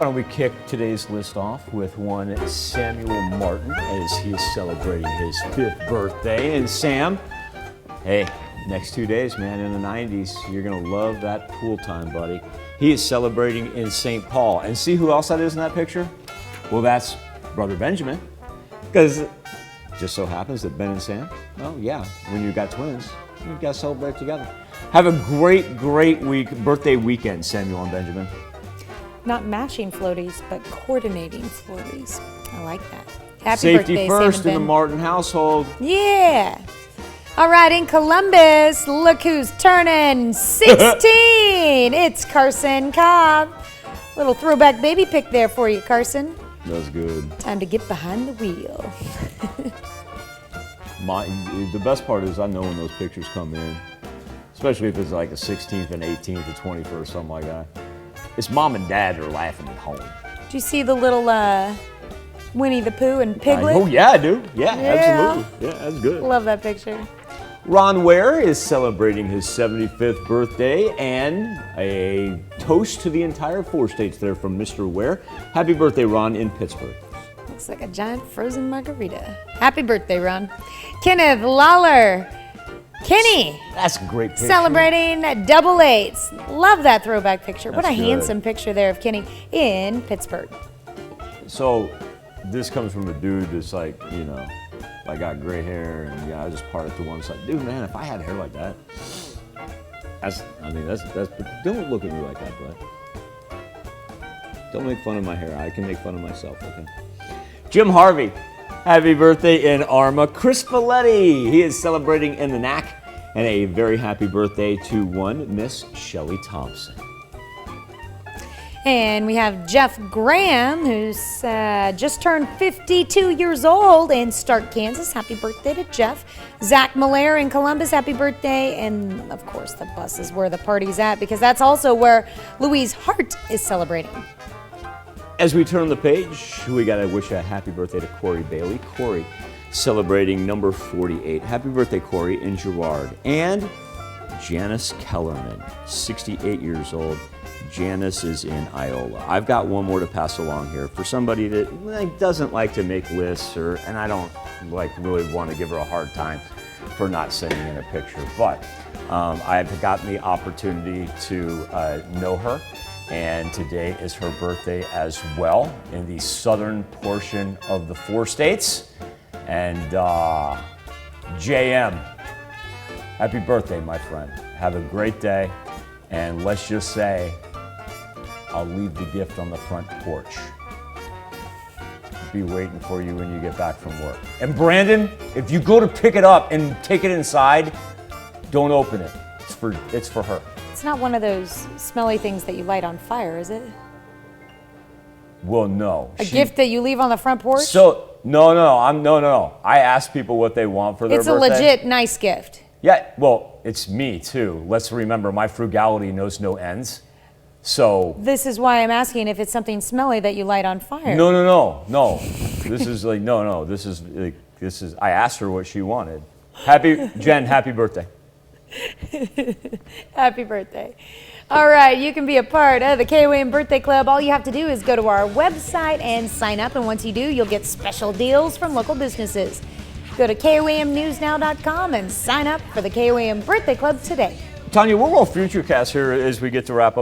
Why don't we kick today's list off with one Samuel Martin as he is celebrating his 5th birthday. And Sam, hey, next 2 days, man, in the 90s, you're going to love that pool time, buddy. He is celebrating in St. Paul. And see who else that is in that picture? Well, that's Brother Benjamin. Because it just so happens that Ben and Sam, well, yeah, when you've got twins, you've got to celebrate together. Have a great, great birthday weekend, Samuel and Benjamin. Not matching floaties, but coordinating floaties. I like that. Happy Safety birthday, first Sam and in the Martin household. Yeah. All right, in Columbus, look who's turning 16. It's Carson Cobb. Little throwback baby pic there for you, Carson. That's good. Time to get behind the wheel. The best part is I know when those pictures come in, especially if it's like the 16th and 18th or 21st, something like that. It's mom and dad that are laughing at home. Do you see the little Winnie the Pooh and Piglet? Oh, yeah, I do. Yeah, absolutely. Yeah, that's good. Love that picture. Ron Ware is celebrating his 75th birthday, and a toast to the entire 4 states there from Mr. Ware. Happy birthday, Ron, in Pittsburgh. Looks like a giant frozen margarita. Happy birthday, Ron. Kenneth Lawler. Kenny. That's a great picture. Celebrating double eights. Love that throwback picture. What a That's good. handsome picture there of Kenny in Pittsburgh. So this comes from a dude that's like, you know, I got gray hair and yeah, I just part it to one side. Dude, man, if I had hair like that, that's don't look at me like that, bud. Don't make fun of my hair. I can make fun of myself, okay? Jim Harvey. Happy birthday in Arma. Chris Folletti, he is celebrating in the NAC. And a very happy birthday to one Miss Shelley Thompson. And we have Jeff Graham, who's just turned 52 years old in Stark, Kansas. Happy birthday to Jeff. Zach Miller in Columbus, happy birthday. And of course, the bus is where the party's at, because that's also where Louise Hart is celebrating. As we turn the page, we got to wish a happy birthday to Corey Bailey. Corey celebrating number 48. Happy birthday, Corey, in Girard. And Janice Kellerman, 68 years old. Janice is in Iola. I've got one more to pass along here for somebody that doesn't like to make lists, and I don't really want to give her a hard time for not sending in a picture. But I've gotten the opportunity to know her. And today is her birthday as well in the southern portion of the 4 states. And JM, happy birthday, my friend. Have a great day. And let's just say, I'll leave the gift on the front porch. Be waiting for you when you get back from work. And Brandon, if you go to pick it up and take it inside, don't open it. It's for her. It's not one of those smelly things that you light on fire, is it? Well, no. A gift that you leave on the front porch? So, no. I ask people what they want for their birthday. It's a legit nice gift. Yeah, well, it's me too. Let's remember, my frugality knows no ends. So. This is why I'm asking if it's something smelly that you light on fire. No. This is like, no. This is, I asked her what she wanted. Jen, happy birthday. Happy birthday. All right, you can be a part of the KOAM Birthday Club. All you have to do is go to our website and sign up, and once you do, you'll get special deals from local businesses. Go to KOAMnewsnow.com and sign up for the KOAM Birthday Club today. Tanya, what will Futurecast here as we get to wrap up